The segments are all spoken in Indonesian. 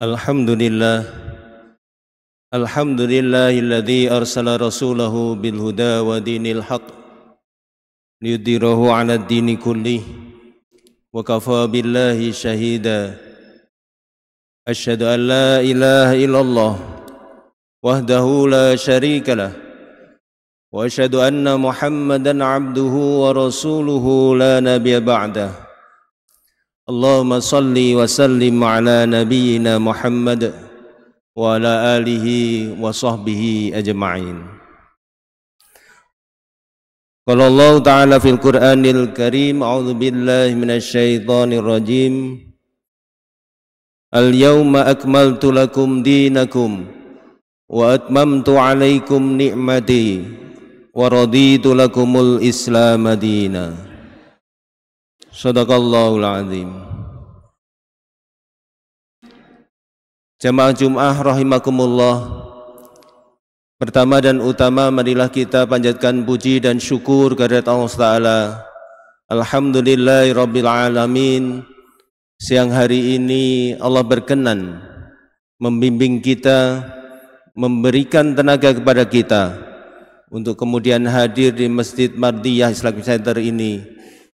Alhamdulillah Alhamdulillahilladzi arsala rasulahu bil huda wa dinil haq liyudhhirahu 'ala ad-dini kullih wa kafa billahi shahida. Asyhadu an la ilaha illallah wahdahu la syarika lah wa asyhadu anna Muhammadan 'abduhu wa rasuluhu la nabiyya ba'dah. Allahumma salli wa sallim ala nabiyyina Muhammad wa ala alihi wa sahbihi ajma'in. Qala Allah ta'ala fil Qur'anil Karim, a'udzu billahi minasy syaithanir rajim. Al-yawma akmaltu lakum dinakum wa atmamtu 'alaikum ni'mati wa raditu lakumul Islam madina. Shadaqallahul azim. Jamaah Jum'ah rahimakumullah. Pertama dan utama, marilah kita panjatkan puji dan syukur kehadirat Allah Ta'ala. Alhamdulillahirabbil alamin. Siang hari ini Allah berkenan membimbing kita, memberikan tenaga kepada kita untuk kemudian hadir di Masjid Mardiyah Islamic Center ini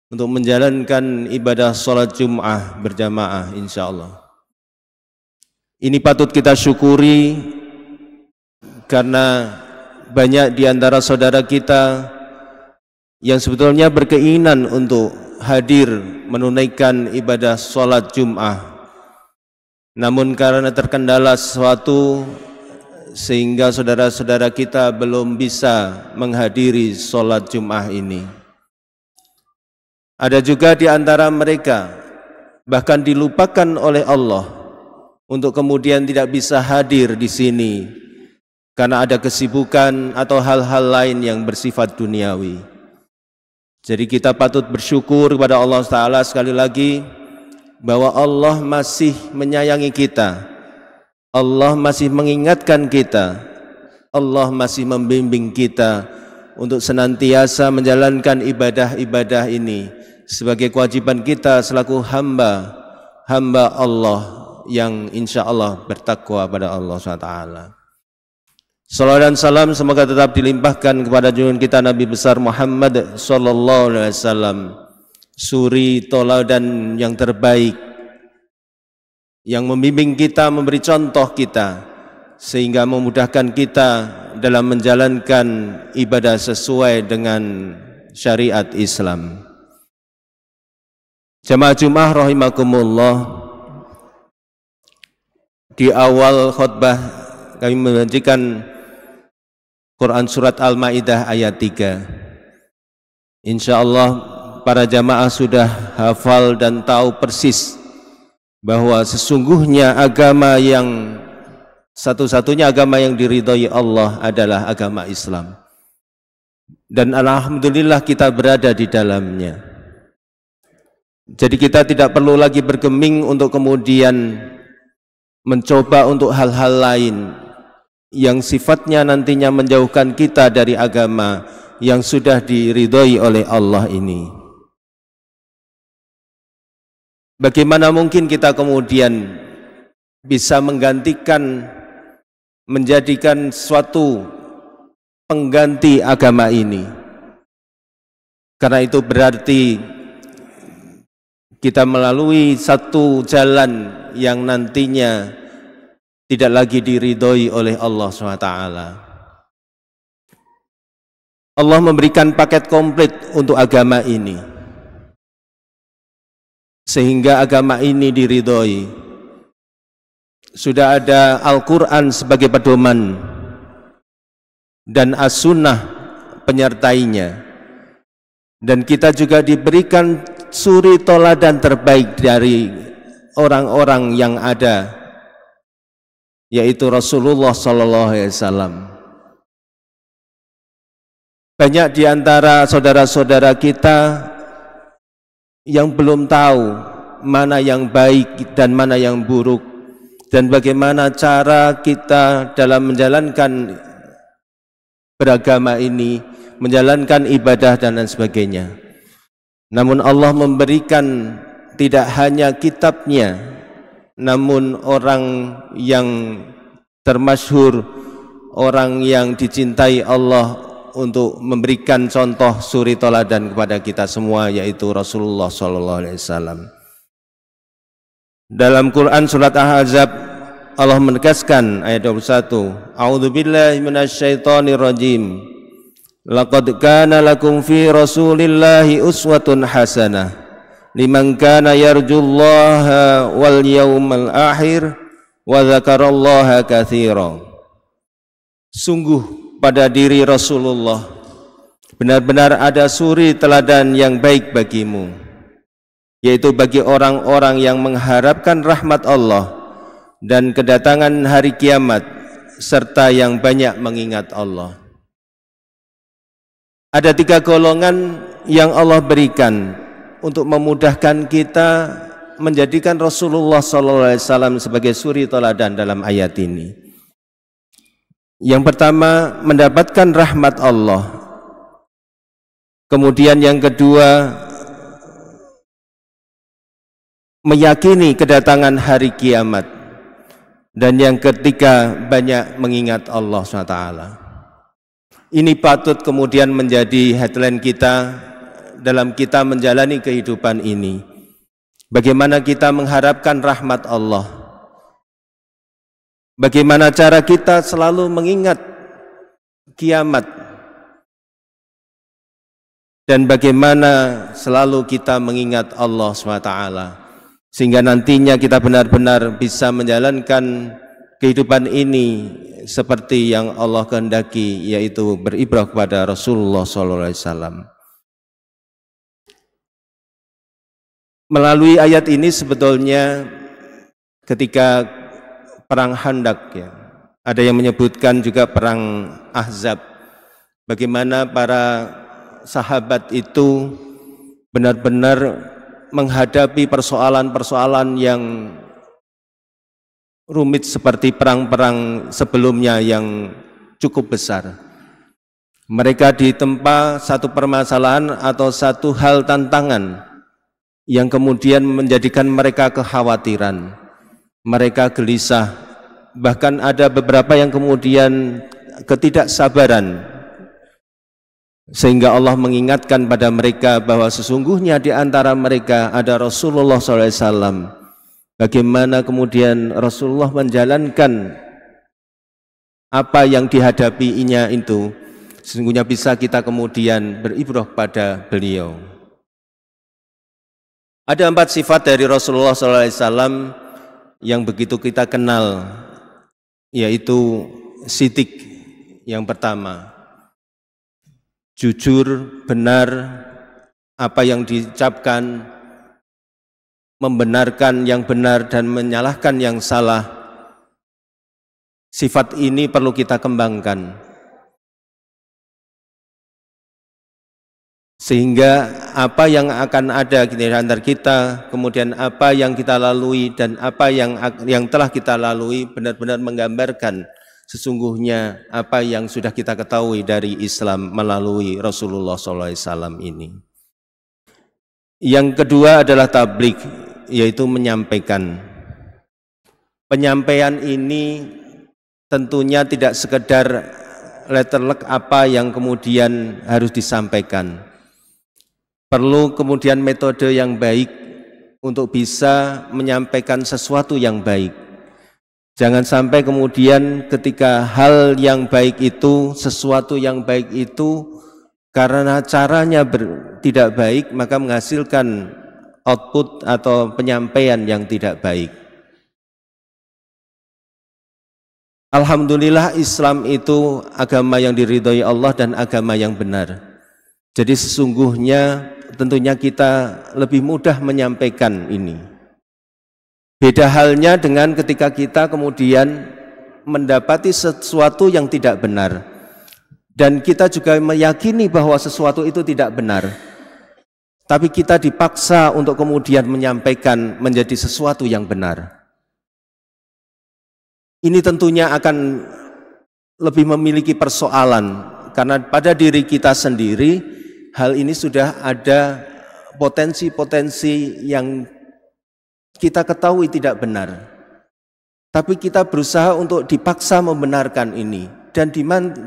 untuk menjalankan ibadah sholat Jum'ah berjamaah insyaallah. Ini patut kita syukuri karena banyak di antara saudara kita yang sebetulnya berkeinginan untuk hadir menunaikan ibadah sholat Jum'ah, namun karena terkendala sesuatu sehingga saudara-saudara kita belum bisa menghadiri sholat Jum'ah ini. Ada juga di antara mereka bahkan dilupakan oleh Allah untuk kemudian tidak bisa hadir di sini karena ada kesibukan atau hal-hal lain yang bersifat duniawi. Jadi kita patut bersyukur kepada Allah Ta'ala sekali lagi bahwa Allah masih menyayangi kita, Allah masih mengingatkan kita, Allah masih membimbing kita untuk senantiasa menjalankan ibadah-ibadah ini sebagai kewajiban kita selaku hamba Allah yang insya Allah bertakwa pada Allah SWT. Salawat dan salam semoga tetap dilimpahkan kepada junjungan kita Nabi besar Muhammad sallallahu alaihi wasallam, suri tauladan yang terbaik, yang membimbing kita, memberi contoh kita sehingga memudahkan kita dalam menjalankan ibadah sesuai dengan syariat Islam. Jamaah Jum'ah rahimakumullah, di awal khutbah kami membacakan Quran surat Al-Maidah ayat 3. Insyaallah para jamaah sudah hafal dan tahu persis bahwa sesungguhnya agama yang satu-satunya agama yang diridhai Allah adalah agama Islam. Dan alhamdulillah kita berada di dalamnya. Jadi kita tidak perlu lagi bergeming untuk kemudian mencoba untuk hal-hal lain yang sifatnya nantinya menjauhkan kita dari agama yang sudah diridhai oleh Allah ini. Bagaimana mungkin kita kemudian bisa menggantikan, menjadikan suatu pengganti agama ini? Karena itu berarti kita melalui satu jalan yang nantinya tidak lagi diridhoi oleh Allah SWT. Allah memberikan paket komplit untuk agama ini sehingga agama ini diridhoi. Sudah ada Al-Quran sebagai pedoman dan As-Sunnah penyertainya, dan kita juga diberikan suri tauladan terbaik dari orang-orang yang ada, yaitu Rasulullah SAW. Banyak di antara saudara-saudara kita yang belum tahu mana yang baik dan mana yang buruk, dan bagaimana cara kita dalam menjalankan beragama ini, menjalankan ibadah dan lain sebagainya. Namun Allah memberikan tidak hanya kitabnya, namun orang yang termasyhur, orang yang dicintai Allah untuk memberikan contoh suri teladan kepada kita semua, yaitu Rasulullah SAW. Dalam Quran surat Al-Ahzab, Allah menegaskan ayat 21, A'udzubillahi minasyaitonirrajim. Laqad kana lakum fi Rasulillahi uswatun hasanah liman kana yarjullaha wal yawmal akhir wa dzakarallaha katsiran. Sungguh pada diri Rasulullah benar-benar ada suri teladan yang baik bagimu, yaitu bagi orang-orang yang mengharapkan rahmat Allah dan kedatangan hari kiamat, serta yang banyak mengingat Allah. Ada 3 golongan yang Allah berikan untuk memudahkan kita menjadikan Rasulullah SAW sebagai suri teladan dalam ayat ini. Yang pertama, mendapatkan rahmat Allah. Kemudian yang kedua, meyakini kedatangan hari kiamat. Dan yang ketiga, banyak mengingat Allah SWT. Ini patut kemudian menjadi headline kita dalam kita menjalani kehidupan ini. Bagaimana kita mengharapkan rahmat Allah. Bagaimana cara kita selalu mengingat kiamat, dan bagaimana selalu kita mengingat Allah SWT, sehingga nantinya kita benar-benar bisa menjalankan kehidupan ini seperti yang Allah kehendaki, yaitu beribrah kepada Rasulullah SAW. Melalui ayat ini sebetulnya ketika perang Khandaq, ya, ada yang menyebutkan juga perang Ahzab, bagaimana para sahabat itu benar-benar menghadapi persoalan-persoalan yang rumit seperti perang-perang sebelumnya yang cukup besar. Mereka ditempa satu permasalahan atau satu hal tantangan yang kemudian menjadikan mereka kekhawatiran. Mereka gelisah, bahkan ada beberapa yang kemudian ketidaksabaran, sehingga Allah mengingatkan pada mereka bahwa sesungguhnya di antara mereka ada Rasulullah SAW. Bagaimana kemudian Rasulullah menjalankan apa yang dihadapinya itu, sesungguhnya bisa kita kemudian beribrah pada beliau. Ada 4 sifat dari Rasulullah SAW yang begitu kita kenal, yaitu sidik yang pertama, jujur, benar, apa yang diucapkan, membenarkan yang benar dan menyalahkan yang salah. Sifat ini perlu kita kembangkan, sehingga apa yang akan ada di antara kita, kemudian apa yang kita lalui dan apa yang telah kita lalui benar-benar menggambarkan sesungguhnya apa yang sudah kita ketahui dari Islam melalui Rasulullah SAW ini. Yang kedua adalah tabligh, yaitu menyampaikan. Penyampaian ini tentunya tidak sekedar letterlek apa yang kemudian harus disampaikan. Perlu kemudian metode yang baik untuk bisa menyampaikan sesuatu yang baik. Jangan sampai kemudian ketika hal yang baik itu, sesuatu yang baik itu, karena caranya tidak baik, maka menghasilkan output atau penyampaian yang tidak baik. Alhamdulillah, Islam itu agama yang diridhoi Allah dan agama yang benar. Jadi sesungguhnya tentunya kita lebih mudah menyampaikan ini. Beda halnya dengan ketika kita kemudian mendapati sesuatu yang tidak benar, dan kita juga meyakini bahwa sesuatu itu tidak benar, tapi kita dipaksa untuk kemudian menyampaikan menjadi sesuatu yang benar. Ini tentunya akan lebih memiliki persoalan, karena pada diri kita sendiri hal ini sudah ada potensi-potensi yang kita ketahui tidak benar. Tapi kita berusaha untuk dipaksa membenarkan ini dan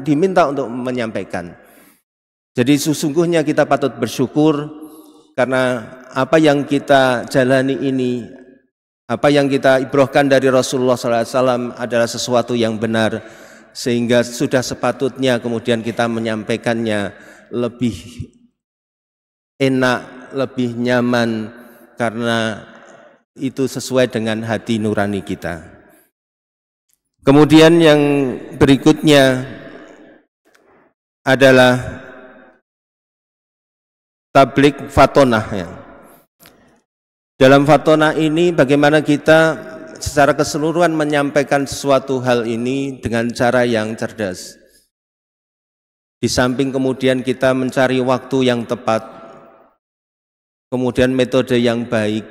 diminta untuk menyampaikan. Jadi sesungguhnya kita patut bersyukur karena apa yang kita jalani ini, apa yang kita ibrohkan dari Rasulullah SAW adalah sesuatu yang benar, sehingga sudah sepatutnya kemudian kita menyampaikannya lebih enak, lebih nyaman, karena itu sesuai dengan hati nurani kita. Kemudian yang berikutnya adalah tablik fatonah ya. Dalam fatonah ini bagaimana kita secara keseluruhan menyampaikan sesuatu hal ini dengan cara yang cerdas. Di samping kemudian kita mencari waktu yang tepat, kemudian metode yang baik,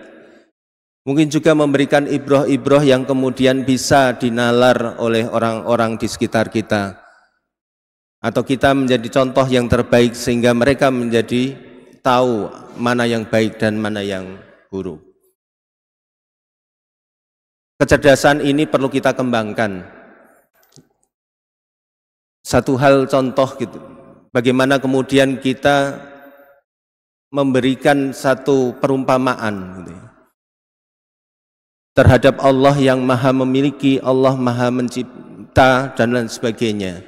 mungkin juga memberikan ibroh-ibroh yang kemudian bisa dinalar oleh orang-orang di sekitar kita. Atau kita menjadi contoh yang terbaik sehingga mereka menjadi tahu mana yang baik dan mana yang buruk. Kecerdasan ini perlu kita kembangkan. Satu hal contoh gitu, bagaimana kemudian kita memberikan satu perumpamaan gitu ya, terhadap Allah yang maha memiliki, Allah maha mencipta dan lain sebagainya.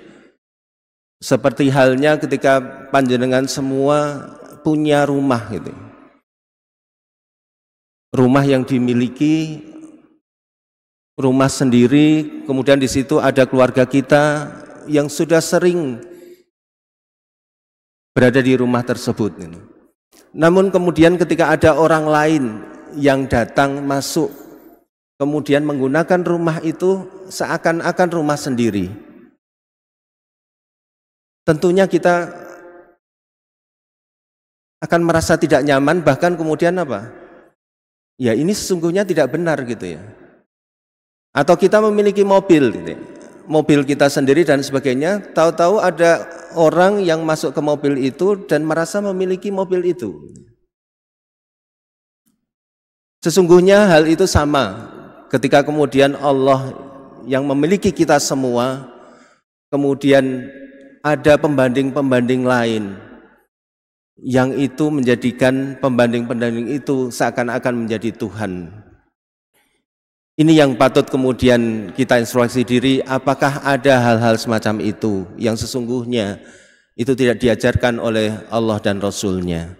Seperti halnya ketika panjenengan semua punya rumah gitu. Rumah yang dimiliki, rumah sendiri, kemudian di situ ada keluarga kita yang sudah sering berada di rumah tersebut. Namun kemudian ketika ada orang lain yang datang masuk, kemudian menggunakan rumah itu seakan-akan rumah sendiri. Tentunya kita akan merasa tidak nyaman, bahkan kemudian apa? Ya ini sesungguhnya tidak benar gitu ya. Atau kita memiliki mobil gitu ya, mobil kita sendiri dan sebagainya, tahu-tahu ada orang yang masuk ke mobil itu dan merasa memiliki mobil itu. Sesungguhnya hal itu sama ketika kemudian Allah yang memiliki kita semua, kemudian ada pembanding-pembanding lain yang itu menjadikan pembanding-pembanding itu seakan-akan menjadi Tuhan. Ini yang patut kemudian kita introspeksi diri, apakah ada hal-hal semacam itu yang sesungguhnya itu tidak diajarkan oleh Allah dan Rasul-Nya.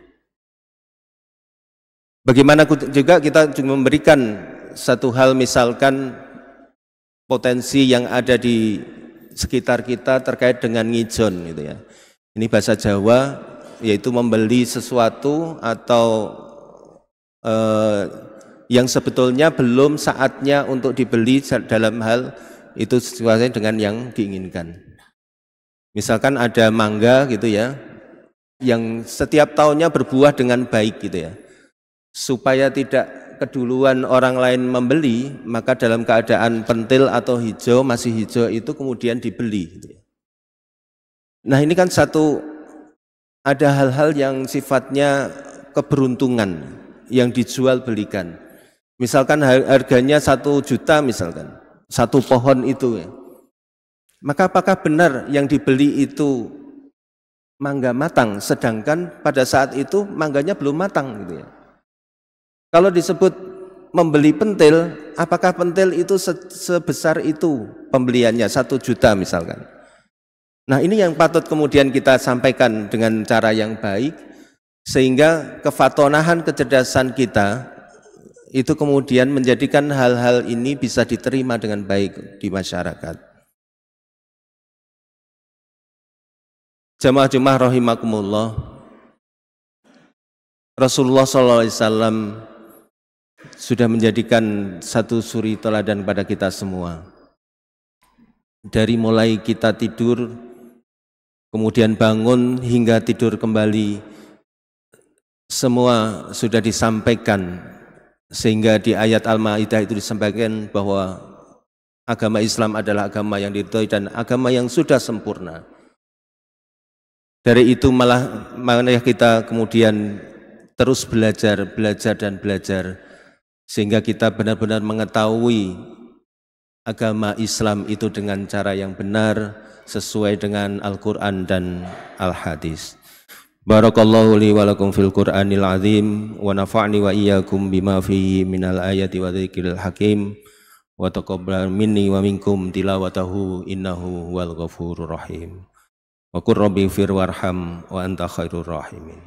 Bagaimana juga kita memberikan satu hal, misalkan potensi yang ada di sekitar kita terkait dengan ngijon gitu ya. Ini bahasa Jawa, yaitu membeli sesuatu atau yang sebetulnya belum saatnya untuk dibeli dalam hal itu sesuai dengan yang diinginkan. Misalkan ada mangga gitu ya, yang setiap tahunnya berbuah dengan baik gitu ya. Supaya tidak keduluan orang lain membeli, maka dalam keadaan pentil atau hijau, masih hijau itu kemudian dibeli. Nah ini kan ada hal-hal yang sifatnya keberuntungan yang dijual belikan. Misalkan harganya 1 juta misalkan, satu pohon itu ya. Maka apakah benar yang dibeli itu mangga matang, sedangkan pada saat itu mangganya belum matang gitu ya. Kalau disebut membeli pentil, apakah pentil itu sebesar itu pembeliannya 1 juta misalkan. Nah ini yang patut kemudian kita sampaikan dengan cara yang baik, sehingga kefatonahan kecerdasan kita itu kemudian menjadikan hal-hal ini bisa diterima dengan baik di masyarakat. Jamaah-jamaah rahimakumullah, Rasulullah SAW sudah menjadikan satu suri teladan pada kita semua. Dari mulai kita tidur, kemudian bangun hingga tidur kembali, semua sudah disampaikan, sehingga di ayat Al-Maidah itu disampaikan bahwa agama Islam adalah agama yang diridhoi dan agama yang sudah sempurna. Dari itu malah kita kemudian terus belajar dan belajar, sehingga kita benar-benar mengetahui agama Islam itu dengan cara yang benar sesuai dengan Al-Quran dan Al-Hadis. Barakallahu li wa lakum fil Qur'anil azim wa nafa'ni wa iyyakum bima fihi minal ayati wa dzikril hakim wa taqabbal minni wa minkum tilawatahu innahu huwal ghafurur rahim. Wa qur rabbi fir warham wa anta khairur rahimin.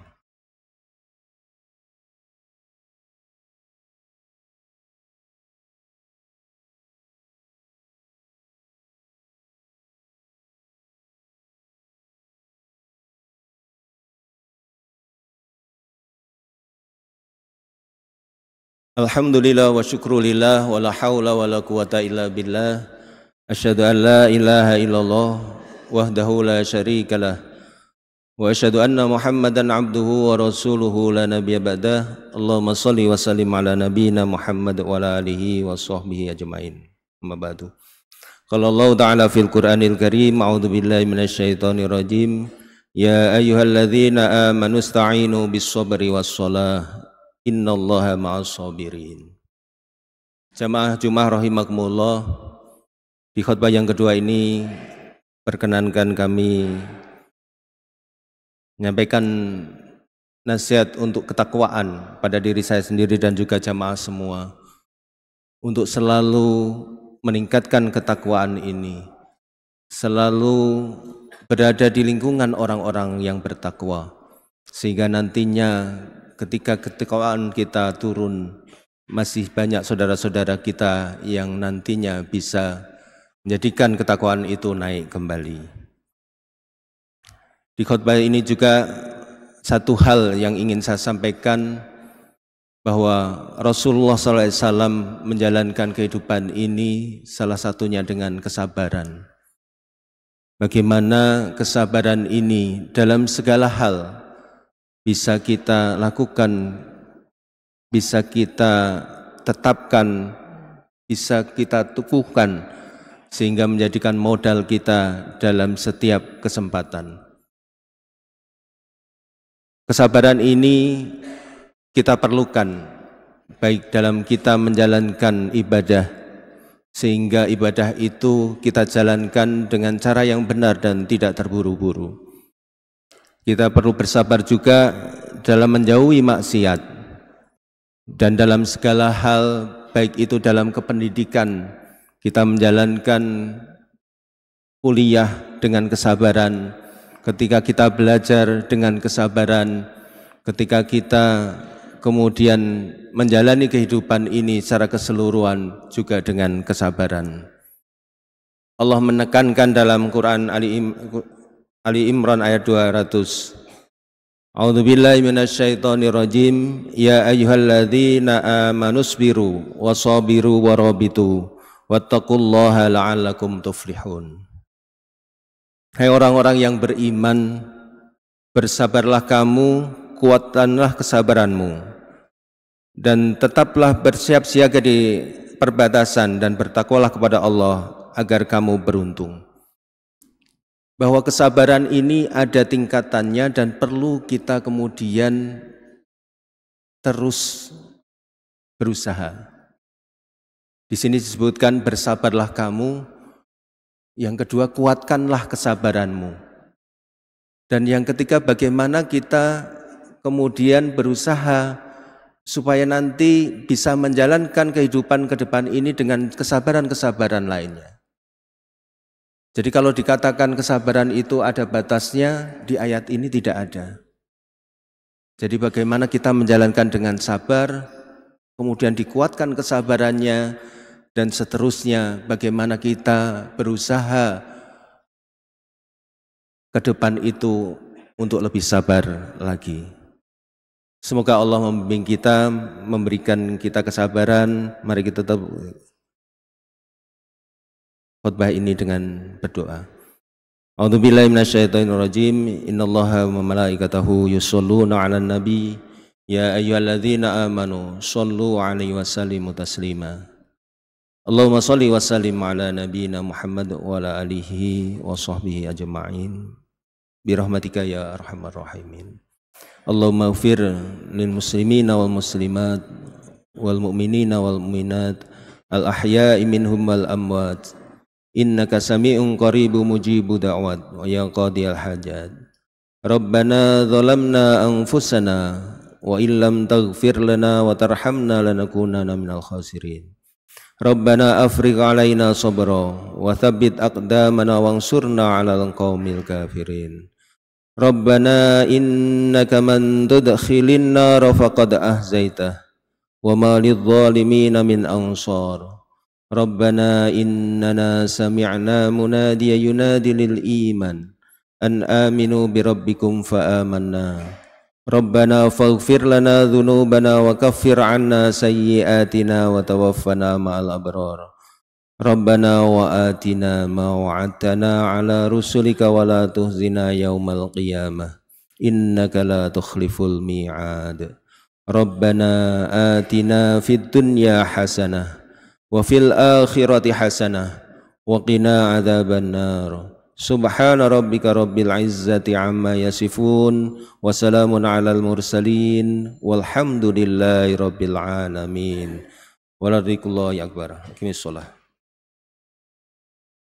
Alhamdulillah wa syukrulillah wa la hawla wa la quwata illa billah. Asyhadu an la ilaha illallah wahdahu la syarikalah wa asyhadu anna Muhammadan abduhu wa rasuluhu la nabiyya ba'dah. Allahumma shalli wa sallim ala nabiyyina Muhammad wa ala alihi wa sahbihi ajmain. Amma ba'du. Qala Allah ta'ala fil Qur'anil Karim, a'udzu billahi minasyaitonir rajim. Ya ayyuhalladzina amanu ista'inu bis sabri was shalah. Innallaha ma'as sabirin. Jamaah Jumat rahimakumullah, di khutbah yang kedua ini perkenankan kami menyampaikan nasihat untuk ketakwaan pada diri saya sendiri dan juga jamaah semua untuk selalu meningkatkan ketakwaan ini, selalu berada di lingkungan orang-orang yang bertakwa, sehingga nantinya ketika ketakwaan kita turun, masih banyak saudara-saudara kita yang nantinya bisa menjadikan ketakwaan itu naik kembali. Di khutbah ini juga satu hal yang ingin saya sampaikan, bahwa Rasulullah SAW menjalankan kehidupan ini salah satunya dengan kesabaran. Bagaimana kesabaran ini dalam segala hal bisa kita lakukan, bisa kita tetapkan, bisa kita teguhkan, sehingga menjadikan modal kita dalam setiap kesempatan. Kesabaran ini kita perlukan, baik dalam kita menjalankan ibadah, sehingga ibadah itu kita jalankan dengan cara yang benar dan tidak terburu-buru. Kita perlu bersabar juga dalam menjauhi maksiat, dan dalam segala hal, baik itu dalam kependidikan, kita menjalankan kuliah dengan kesabaran, ketika kita belajar dengan kesabaran, ketika kita kemudian menjalani kehidupan ini secara keseluruhan juga dengan kesabaran. Allah menekankan dalam Quran Ali Imran ayat 200. A'udzubillahi minasyaitonir rajim. Ya ayyuhalladzina amanu sabiru wasabiru warabitu wattaqullaha la'allakum tuflihun. Hai orang-orang yang beriman, bersabarlah kamu, kuatkanlah kesabaranmu, dan tetaplah bersiap siaga di perbatasan dan bertakwalah kepada Allah agar kamu beruntung. Bahwa kesabaran ini ada tingkatannya dan perlu kita kemudian terus berusaha. Di sini disebutkan bersabarlah kamu, yang kedua kuatkanlah kesabaranmu, dan yang ketiga bagaimana kita kemudian berusaha supaya nanti bisa menjalankan kehidupan ke depan ini dengan kesabaran-kesabaran lainnya. Jadi kalau dikatakan kesabaran itu ada batasnya, di ayat ini tidak ada. Jadi bagaimana kita menjalankan dengan sabar, kemudian dikuatkan kesabarannya, dan seterusnya bagaimana kita berusaha ke depan itu untuk lebih sabar lagi. Semoga Allah membimbing kita, memberikan kita kesabaran. Mari kita tetap khutbah ini dengan berdoa. A'udzubillahi minasyaitonirrajim. Innallaha wa malaikatahu yusholluna 'alan nabi. Ya ayyuhalladzina amanu shollu 'alaihi wa sallimu taslima. Allahumma sholli wa sallim 'ala nabiyyina Muhammad wa ala alihi wa sahbihi ajma'in. Birahmatika ya arhamar rahimin. Allahumma ighfir lil muslimina wal muslimat wal mu'minina wal mu'minat al-ahya'i minhum wal amwat innaka sami'un qaribu mujibu da'wat wa ya qadiyal hajat. Rabbana zalamna anfusana wa illam taghfir lana wa tarhamna lanakunanna minal khasirin. Rabbana afrigh alaina sabra wa thabbit aqdamana wansurna 'alal qaumil kafirin. Rabbana innaka man tudkhilin nar faqad ahzaitah wa ma lidh-dhalimin min ansar. Rabbana innana sami'na munadiyan yunadi lil iman an aminu bi rabbikum fa amanna. Rabbana faghfir lana dhunubana wa kaffir 'anna sayyi'atina wa tawaffana ma'al abrar. Rabbana wa atina ma wa'adtana ala rusulika wa la tuhzina yaumal qiyamah innaka la tukhliful mi'ad. Rabbana atina fid dunya hasanah wa fil akhirati hasanah wa qina adzaban nar. Subhana rabbika rabbil izzati amma yasifun wa salamun alal mursalin walhamdulillahi rabbil alamin. Waladzikullahi akbar. Aqimissalah.